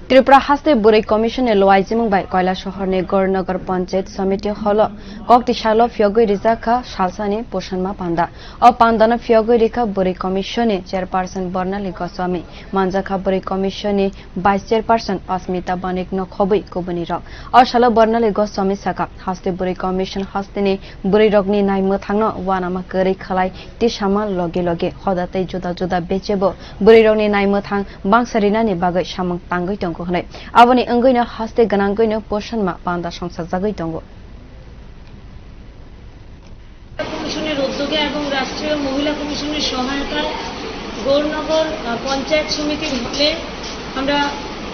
Tripura haste bwrwi commission luajimung bai Kailashahar-ni Gour nagar panchayet samiti holo koktisalo phiyogwi rijak salsani Poshan Ma panda pandano phiyogwi rikha bwrwi commission chairperson Barnali Goswami Manjakha bwrwi commission vice chairperson Asmita Banik no khobwi kubunirog Osalo Barnali Goswami sakha haste bwrwi commission hasteni bwrwirogni naimwthangno wanama krwi khwlai tisama logi hoda tei juda juda bechebo bwrwirogni naimwthang bangsarinani bagai samung tangoi tongo hne aboni anggoino haste gananggoino Poshan Ma panda সংসার জাগই tongo কমিশনের উদ্যোগে এবং রাষ্ট্রীয় মহিলা কমিশনের সহায়তায় গৌরনগর পঞ্চায়েত সমিতির হলে আমরা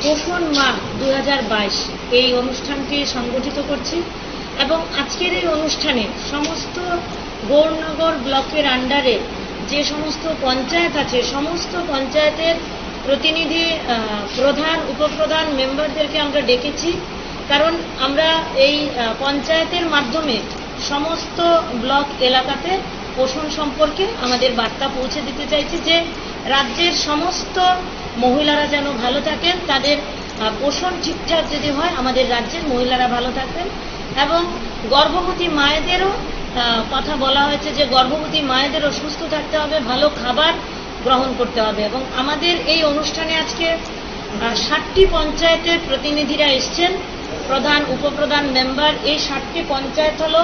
পোষণ মা 2022 এই অনুষ্ঠানটি সংগঠিত করছি এবং আজকের এই অনুষ্ঠানে সমস্ত গৌরনগর ব্লকের আন্ডারে যে সমস্ত পঞ্চায়েত আছে সমস্ত পঞ্চায়েতের প্রতিনিধি প্রধান উপপ্রধান মেম্বারদেরকে আমরা ডেকেছি কারণ আমরা এই পঞ্চায়েতের মাধ্যমে সমস্ত ব্লক এলাকাতে পোষণ সম্পর্কে আমাদের বার্তা পৌঁছে দিতে চাইছি যে রাজ্যের সমস্ত মহিলারা যেন ভালো থাকেন তাদের পোষণ ঠিকঠাক যদি হয় আমাদের রাজ্যের মহিলারা ভালো থাকবেন এবং গর্ভবতী মায়েদেরও কথা বলা হয়েছে যে গর্ভবতী মায়েদেরও সুস্থ থাকতে হবে ভালো খাবার গ্রহণ করতে হবে এবং আমাদের এই অনুষ্ঠানে আজকে 60টি পঞ্চায়েতের প্রতিনিধিরা এসেছেন প্রধান উপপ্রধান মেম্বার এই 60টি পঞ্চায়েত হলো